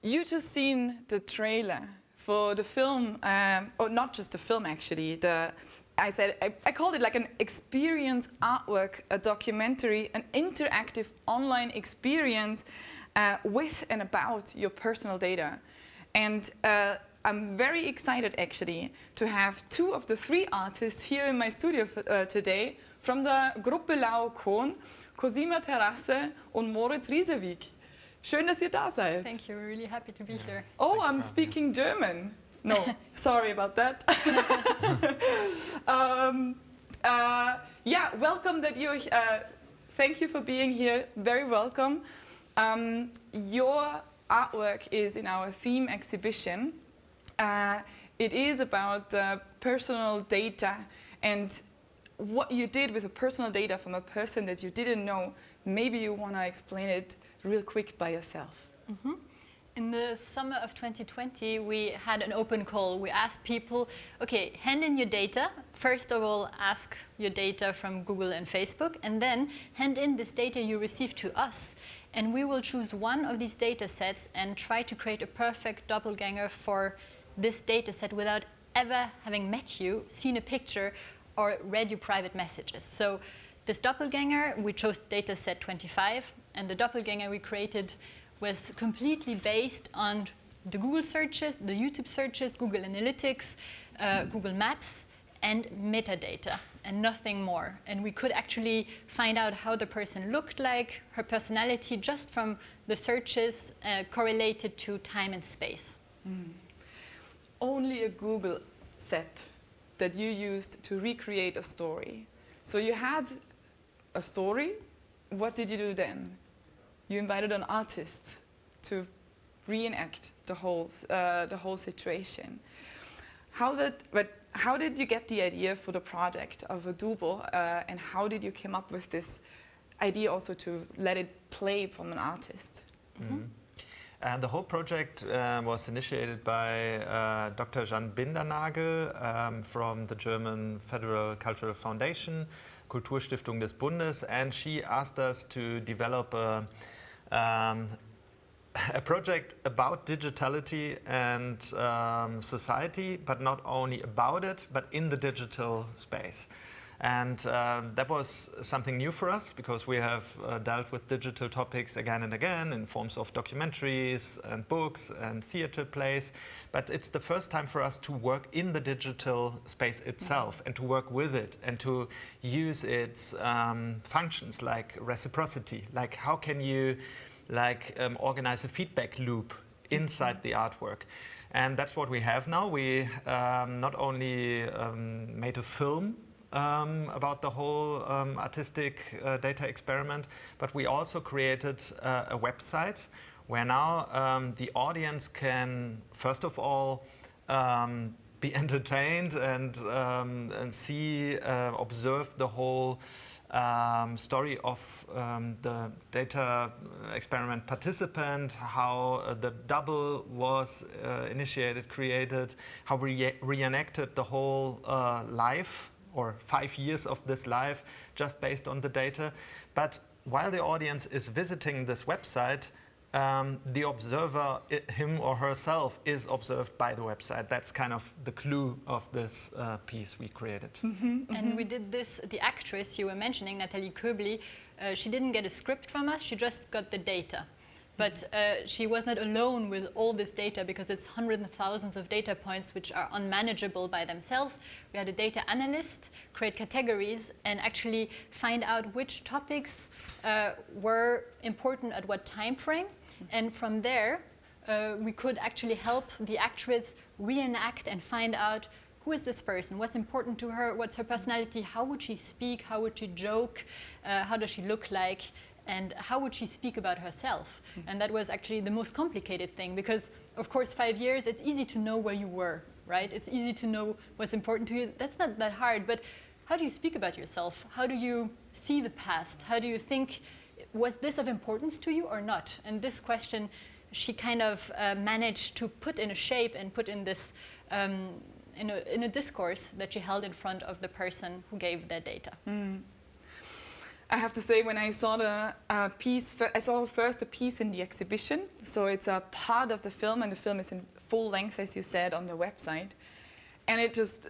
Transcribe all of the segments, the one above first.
You just seen the trailer for the film, or not just the film actually. I called it like an experience artwork, a documentary, an interactive online experience with and about your personal data. And I'm very excited actually to have two of the three artists here in my studio today from the Gruppe Laokoon, Cosima Terrasse und Moritz Riesewig. Schön, dass ihr da seid. Thank you, we're really happy to be here. Oh, I'm speaking German. No, sorry about that. Yeah, welcome that you. Thank you for being here. Very welcome. Your artwork is in our theme exhibition. It is about personal data and what you did with the personal data from a person that you didn't know. Maybe you want to explain it real quick by yourself. Mm-hmm. In the summer of 2020, we had an open call. We asked people, okay, hand in your data. First of all, ask your data from Google and Facebook, and then hand in this data you received to us. And we will choose one of these data sets and try to create a perfect doppelganger for this data set without ever having met you, seen a picture, or read your private messages. So this doppelganger, we chose data set 25, and the doppelganger we created was completely based on the Google searches, the YouTube searches, Google Analytics, Google Maps, and metadata, and nothing more. And we could actually find out how the person looked like, her personality, just from the searches correlated to time and space. Mm. Only a Google set that you used to recreate a story. So you had a story. What did you do then? You invited an artist to reenact the whole situation. How did you get the idea for the project of a double, and how did you come up with this idea also to let it play from an artist? Mm-hmm. The whole project was initiated by Dr. Jan Bindernagel from the German Federal Cultural Foundation, Kulturstiftung des Bundes, and she asked us to develop a project about digitality and society, but not only about it, but in the digital space. And that was something new for us, because we have dealt with digital topics again and again in forms of documentaries and books and theater plays. But it's the first time for us to work in the digital space itself, and to work with it and to use its functions like reciprocity. Like how can you organize a feedback loop inside the artwork? And that's what we have now. We not only made a film about the whole artistic data experiment, but we also created a website where now the audience can, first of all, be entertained and see, observe the whole story of the data experiment participant, how the double was initiated, created, how we reenacted the whole life, or 5 years of this life, just based on the data. But while the audience is visiting this website, the observer, him or herself, is observed by the website. That's kind of the clue of this piece we created. Mm-hmm. And we did this, the actress you were mentioning, Nathalie Köbli, she didn't get a script from us, she just got the data. But she was not alone with all this data, because it's hundreds of thousands of data points which are unmanageable by themselves. We had a data analyst create categories and actually find out which topics were important at what time frame. And from there, we could actually help the actress reenact and find out who is this person, what's important to her, what's her personality, how would she speak, how would she joke, how does she look like, and how would she speak about herself? And that was actually the most complicated thing, because of course 5 years, it's easy to know where you were, right? It's easy to know what's important to you. That's not that hard, but how do you speak about yourself? How do you see the past? How do you think, was this of importance to you or not? And this question, she kind of managed to put in a shape and put in this, in a discourse that she held in front of the person who gave their data. I have to say, when I saw the piece, I saw first a piece in the exhibition. So it's a part of the film, and the film is in full length, as you said, on the website. And it just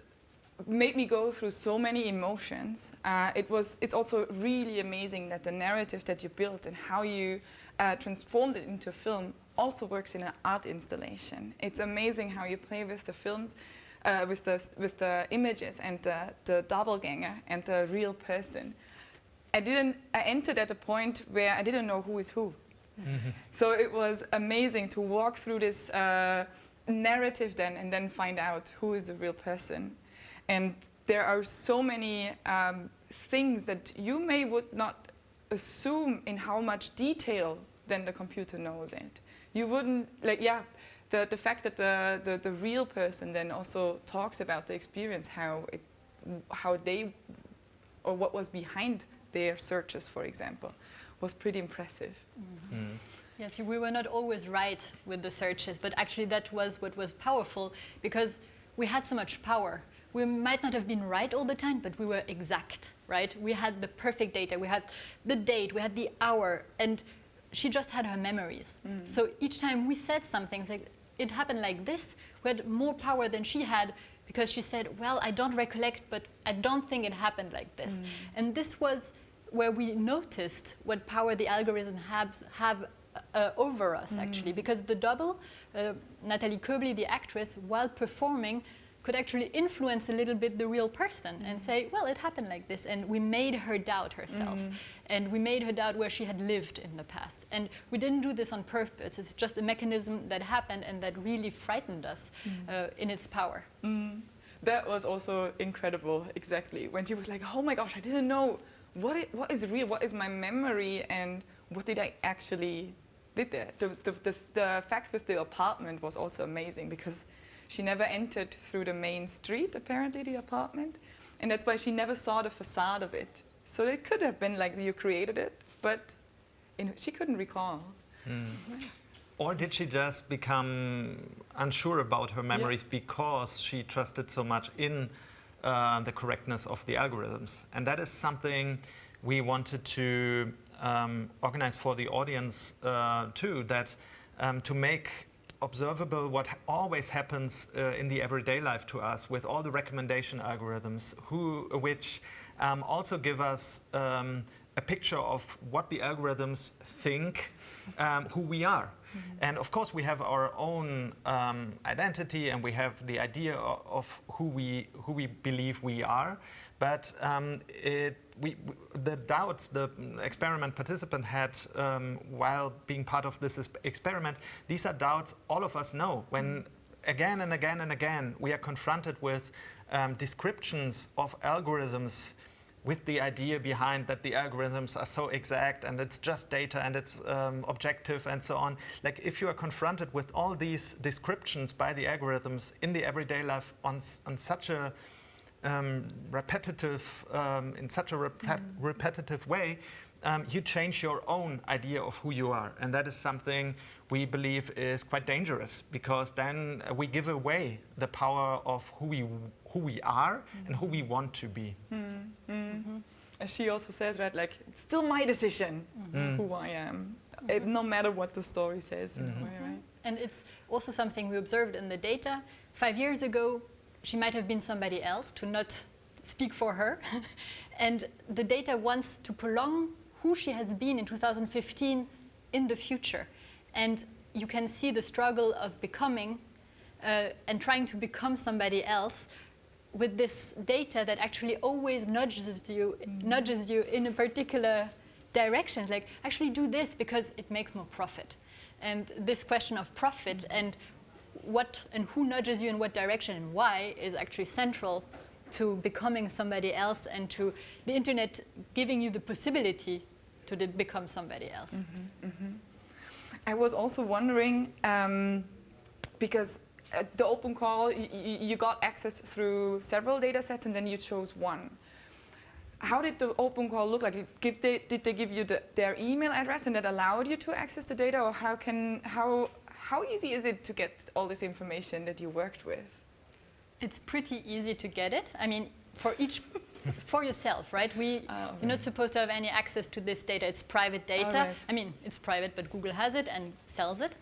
made me go through so many emotions. It's also really amazing that the narrative that you built and how you transformed it into a film also works in an art installation. It's amazing how you play with the films, with the images and the doppelganger and the real person. I entered at a point where I didn't know who is who. Mm-hmm. So it was amazing to walk through this narrative then and then find out who is the real person. And there are so many things that you would not assume in how much detail then the computer knows it. You wouldn't, the fact that the real person then also talks about the experience, how they, or what was behind their searches, for example, was pretty impressive. Mm-hmm. Mm. Yeah, we were not always right with the searches, but actually that was what was powerful, because we had so much power. We might not have been right all the time, but we were exact, right? We had the perfect data, we had the date, we had the hour, and she just had her memories. Mm. So each time we said something, it's like, it happened like this, we had more power than she had, because she said, well, I don't recollect, but I don't think it happened like this. Mm. And this was where we noticed what power the algorithm have over us, actually, because the double, Nathalie Köbli, the actress, while performing, could actually influence a little bit the real person and say, well, it happened like this. And we made her doubt herself. And we made her doubt where she had lived in the past. And we didn't do this on purpose. It's just a mechanism that happened and that really frightened us in its power. That was also incredible, exactly. When she was like, oh my gosh, I didn't know what is real, what is my memory, and what did I actually did there. The fact with the apartment was also amazing, because she never entered through the main street, apparently, the apartment. And that's why she never saw the facade of it. So it could have been like you created it, but she couldn't recall. Mm. Or did she just become unsure about her memories because she trusted so much in the correctness of the algorithms? And that is something we wanted to organize for the audience too, that to make observable what always happens in the everyday life to us with all the recommendation algorithms, which also give us a picture of what the algorithms think who we are. Mm-hmm. And of course we have our own identity, and we have the idea of who we believe we are, but the doubts the experiment participant had while being part of this experiment, these are doubts all of us know. When again and again and again we are confronted with descriptions of algorithms with the idea behind that the algorithms are so exact and it's just data and it's objective and so on. Like, if you are confronted with all these descriptions by the algorithms in the everyday life on such a repetitive way, you change your own idea of who you are, and that is something we believe is quite dangerous, because then we give away the power of who we are and who we want to be. As she also says, right, like, it's still my decision who I am, no matter what the story says in a way, right? And it's also something we observed in the data. 5 years ago, she might have been somebody else, to not speak for her. And the data wants to prolong who she has been in 2015 in the future. And you can see the struggle of becoming and trying to become somebody else with this data that actually always nudges you in a particular direction. Like, actually do this because it makes more profit. And this question of profit and what and who nudges you in what direction and why is actually central to becoming somebody else, and to the internet giving you the possibility to become somebody else. I was also wondering, because at the open call, you got access through several data sets and then you chose one. How did the open call look like? Did they give you their email address and that allowed you to access the data, or how easy is it to get all this information that you worked with? It's pretty easy to get it. I mean, for each for yourself, right? You're not supposed to have any access to this data. It's private data. Right. I mean, it's private, but Google has it and sells it.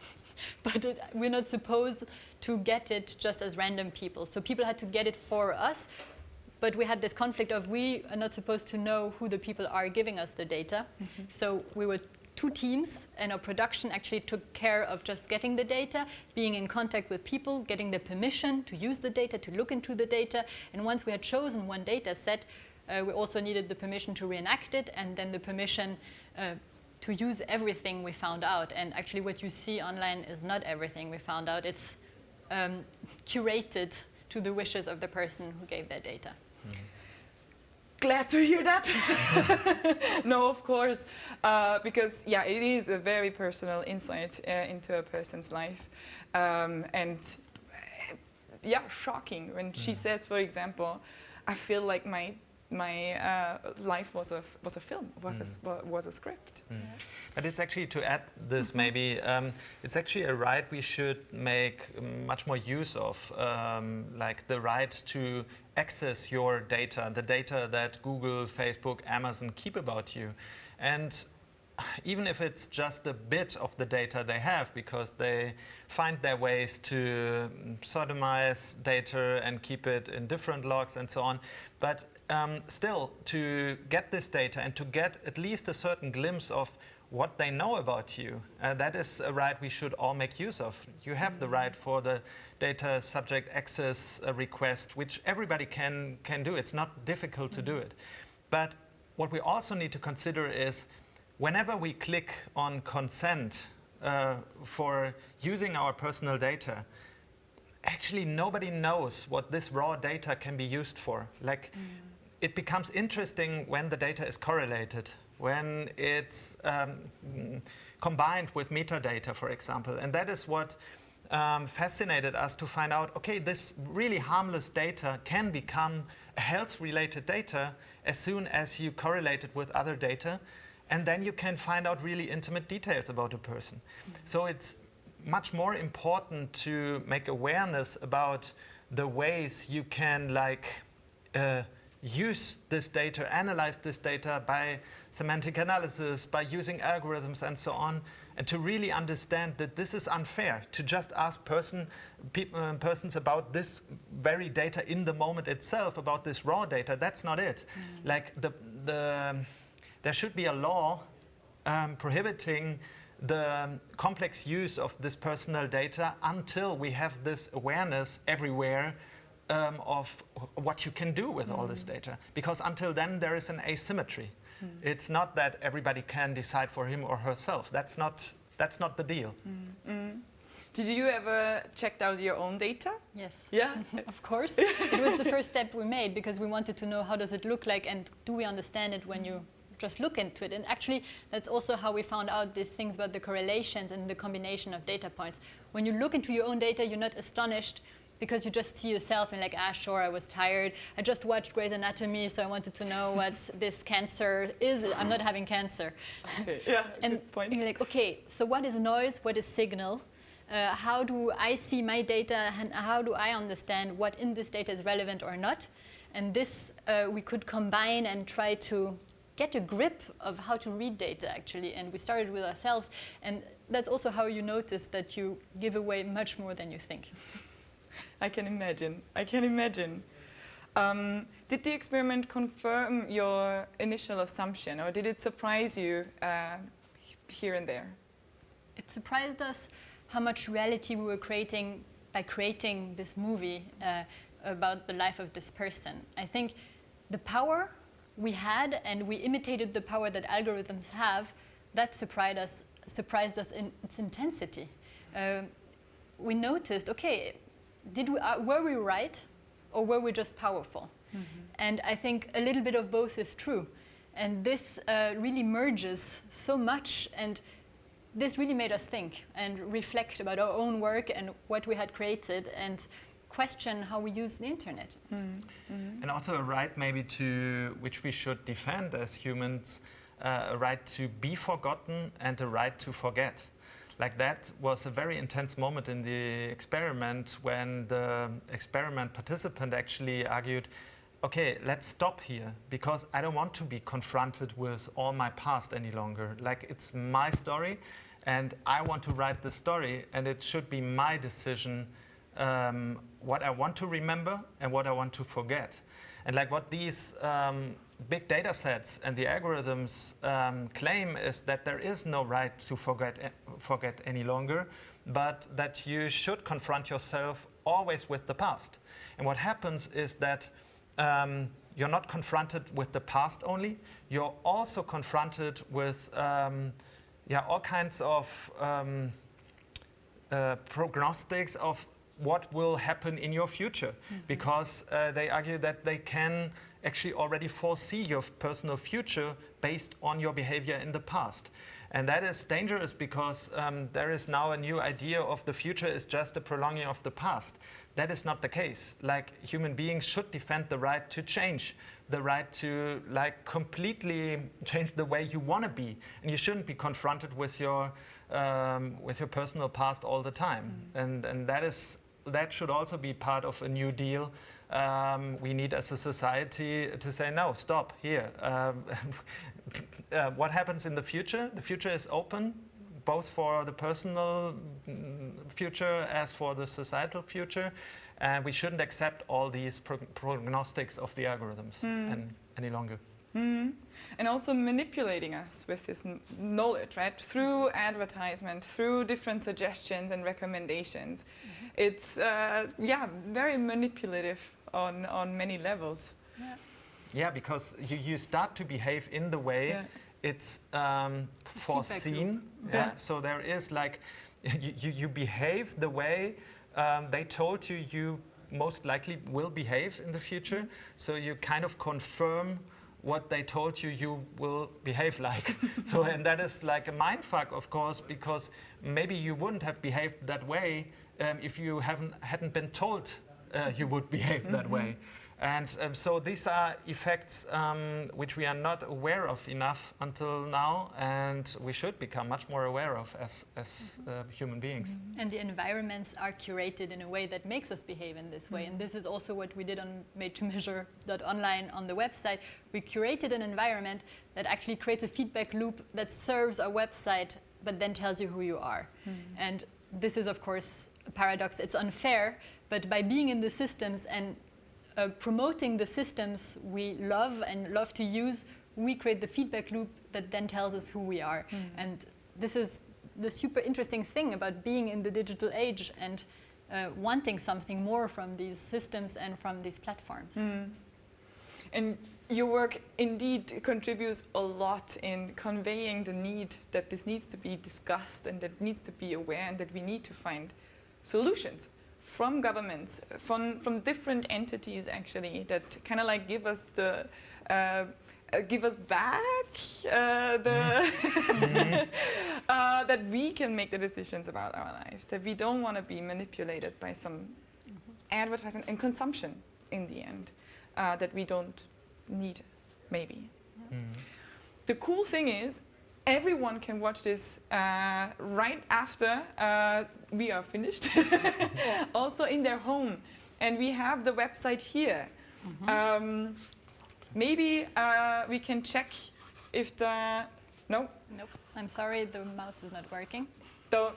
But we're not supposed to get it just as random people. So people had to get it for us. But we had this conflict of we are not supposed to know who the people are giving us the data. So we were 2 teams, and our production actually took care of just getting the data, being in contact with people, getting the permission to use the data, to look into the data. And once we had chosen one data set, we also needed the permission to reenact it, and then the permission to use everything we found out. And actually what you see online is not everything we found out. It's curated to the wishes of the person who gave their data. Glad to hear that. No, of course, because yeah, it is a very personal insight into a person's life, and yeah, shocking when she says, for example, I feel like my life was a film, was a script. But it's actually, to add this maybe, it's actually a right we should make much more use of, like the right to access your data, the data that Google, Facebook, Amazon keep about you. And even if it's just a bit of the data they have, because they find their ways to sodomize data and keep it in different logs and so on, but still, to get this data and to get at least a certain glimpse of what they know about you, that is a right we should all make use of. You have the right for the data subject access request, which everybody can do. It's not difficult to do it. But what we also need to consider is whenever we click on consent for using our personal data, actually nobody knows what this raw data can be used for. Like, it becomes interesting when the data is correlated, when it's combined with metadata, for example. And that is what fascinated us to find out, okay, this really harmless data can become a health-related data as soon as you correlate it with other data. And then you can find out really intimate details about a person. So it's much more important to make awareness about the ways you can use this data, analyze this data by semantic analysis, by using algorithms and so on, and to really understand that this is unfair to just ask persons about this very data in the moment itself, about this raw data. That's not it. Like there should be a law prohibiting the complex use of this personal data until we have this awareness everywhere of what you can do with all this data. Because until then, there is an asymmetry. It's not that everybody can decide for him or herself. That's not the deal. Did you ever check out your own data? Yes. Yeah? Of course. It was the first step we made because we wanted to know how does it look like and do we understand it when you just look into it. And actually, that's also how we found out these things about the correlations and the combination of data points. When you look into your own data, you're not astonished because you just see yourself and like, sure, I was tired. I just watched Grey's Anatomy, so I wanted to know what this cancer is. I'm not having cancer. Okay. Yeah, and good point. you're like, okay, so what is noise? What is signal? How do I see my data? And how do I understand what in this data is relevant or not? And this we could combine and try to get a grip of how to read data, actually. And we started with ourselves. And that's also how you notice that you give away much more than you think. I can imagine. I can imagine. Did the experiment confirm your initial assumption, or did it surprise you here and there? It surprised us how much reality we were creating by creating this movie about the life of this person. I think the power we had, and we imitated the power that algorithms have, that surprised us in its intensity. We noticed, okay, were we right, or were we just powerful? And I think a little bit of both is true. And this really merges so much, and this really made us think and reflect about our own work and what we had created, and question how we use the internet. And also a right maybe to, which we should defend as humans, a right to be forgotten and a right to forget. Like, that was a very intense moment in the experiment when the experiment participant actually argued, okay, let's stop here because I don't want to be confronted with all my past any longer. Like, it's my story and I want to write the story, and it should be my decision what I want to remember and what I want to forget. And like what these big data sets and the algorithms claim is that there is no right to forget any longer, but that you should confront yourself always with the past. And what happens is that you're not confronted with the past only, you're also confronted with all kinds of prognostics of what will happen in your future, because they argue that they can actually already foresee your personal future based on your behavior in the past. And that is dangerous because there is now a new idea of the future is just a prolonging of the past. That is not the case. Like, human beings should defend the right to change, the right to like completely change the way you want to be, and you shouldn't be confronted with your personal past all the time. And that should also be part of a new deal. We need as a society to say, no, stop here. What happens in the future? The future is open, both for the personal future as for the societal future. And we shouldn't accept all these prognostics of the algorithms any longer. And also manipulating us with this knowledge, right? Through advertisement, through different suggestions and recommendations. It's, very manipulative on many levels. Yeah, because you start to behave in the way it's foreseen. Yeah. So there is like, you behave the way they told you most likely will behave in the future. So you kind of confirm what they told you will behave like. So, and that is like a mindfuck, of course, because maybe you wouldn't have behaved that way if you hadn't been told you would behave that way. And so these are effects which we are not aware of enough until now, and we should become much more aware of as human beings. And the environments are curated in a way that makes us behave in this way. And this is also what we did on made2measure.online on the website. We curated an environment that actually creates a feedback loop that serves our website, but then tells you who you are. And this is, of course, a paradox. It's unfair, but by being in the systems and promoting the systems we love and love to use, we create the feedback loop that then tells us who we are. And this is the super interesting thing about being in the digital age and wanting something more from these systems and from these platforms. And your work indeed contributes a lot in conveying the need that this needs to be discussed and that needs to be aware and that we need to find solutions from governments, from different entities actually, that kind of like give us the give us back that we can make the decisions about our lives, that we don't want to be manipulated by some advertising and consumption in the end that we don't need, maybe. The cool thing is, everyone can watch this right after we are finished, also in their home. And we have the website here. Maybe we can check if the... No? Nope. I'm sorry, the mouse is not working.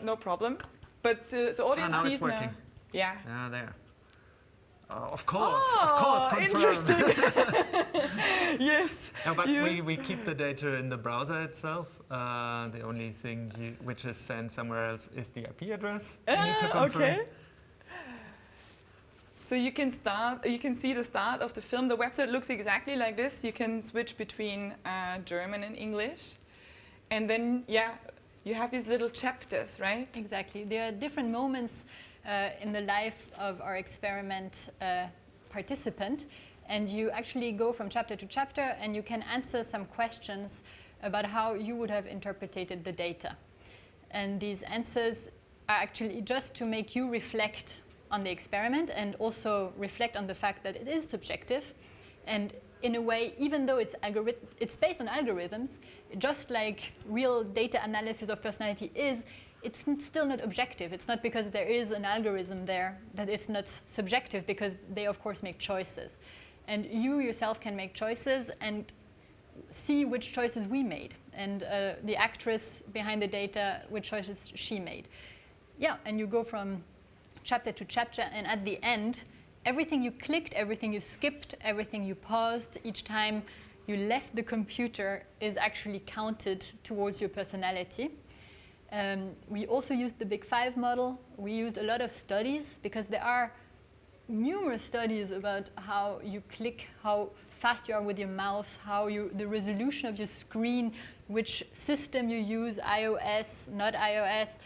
No problem. But the audience now sees it's working. now. Yeah. Ah, there. Of course, confirmed. Interesting. Yes. No, but we keep the data in the browser itself. The only thing which is sent somewhere else is the IP address. You need to confirm. Okay. So you can see the start of the film. The website looks exactly like this. You can switch between German and English. And then, you have these little chapters, right? Exactly. There are different moments in the life of our experiment participant, and you actually go from chapter to chapter and you can answer some questions about how you would have interpreted the data. And these answers are actually just to make you reflect on the experiment and also reflect on the fact that it is subjective. And in a way, even though it's based on algorithms, just like real data analysis of personality is, it's still not objective. It's not because there is an algorithm there that it's not subjective, because they, of course, make choices. And you yourself can make choices and see which choices we made, and the actress behind the data, which choices she made. Yeah, and you go from chapter to chapter, and at the end, everything you clicked, everything you skipped, everything you paused, each time you left the computer is actually counted towards your personality. We also used the Big Five model. We used a lot of studies, because there are numerous studies about how you click, how fast you are with your mouse, the resolution of your screen, which system you use, iOS, not iOS,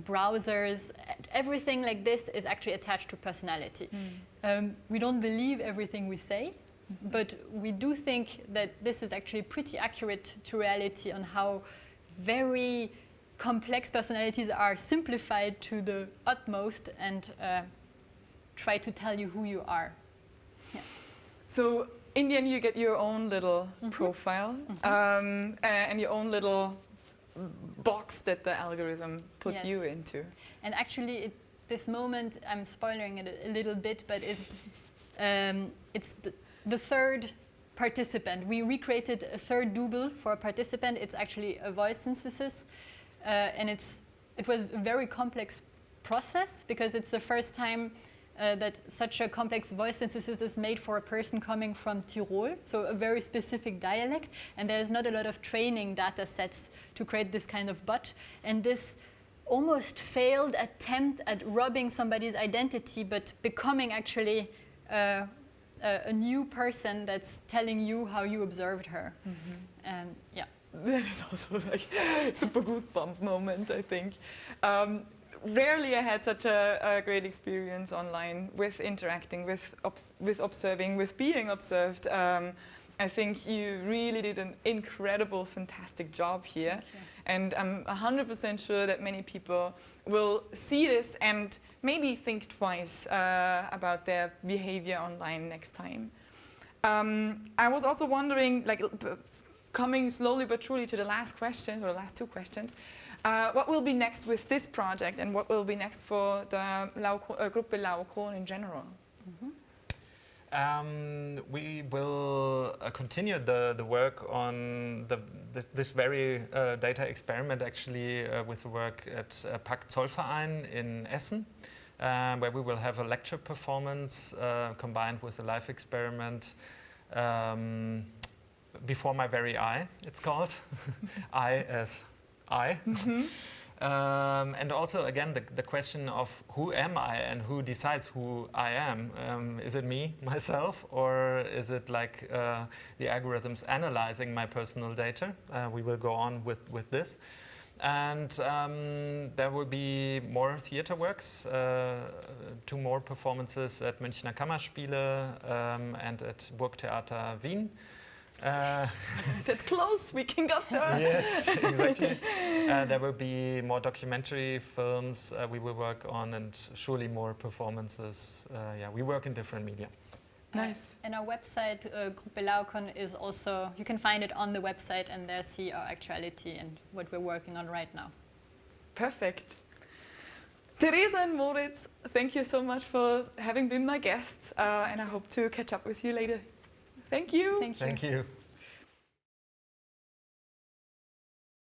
browsers, everything like this is actually attached to personality. We don't believe everything we say, but we do think that this is actually pretty accurate to reality on how very complex personalities are simplified to the utmost and try to tell you who you are. Yeah. So in the end, you get your own little profile and your own little box that the algorithm put you into. And actually, this moment, I'm spoiling it a little bit, but it's the third participant. We recreated a third double for a participant. It's actually a voice synthesis, and it was a very complex process, because it's the first time that such a complex voice synthesis is made for a person coming from Tyrol, so a very specific dialect, and there's not a lot of training data sets to create this kind of bot. And this almost failed attempt at robbing somebody's identity, but becoming actually a new person that's telling you how you observed her. Yeah. That is also like super goosebump moment, I think. Rarely I had such a great experience online with interacting, with observing, with being observed. I think you really did an incredible, fantastic job here. And I'm 100% sure that many people will see this and maybe think twice about their behavior online next time. I was also wondering, like, coming slowly but surely to the last question, or the last two questions, what will be next with this project, and what will be next for the Gruppe Laokoon in general? We will continue the work on this very data experiment, actually, with the work at Pakt Zollverein in Essen, where we will have a lecture performance combined with a live experiment. Before my very eye, it's called. I as I. And also, again, the question of who am I and who decides who I am. Is it me, myself, or is it like the algorithms analyzing my personal data? We will go on with this. And there will be more theater works, 2 more performances at Münchner Kammerspiele and at Burgtheater Wien. That's close, we can go there. Yes, exactly. There will be more documentary films we will work on, and surely more performances. Yeah, we work in different media. Nice. And our website, Gruppe Laokoon, is also, you can find it on the website, and there see our actuality and what we're working on right now. Perfect. Teresa and Moritz, thank you so much for having been my guests, and I hope to catch up with you later. Thank you. Thank you. Thank you.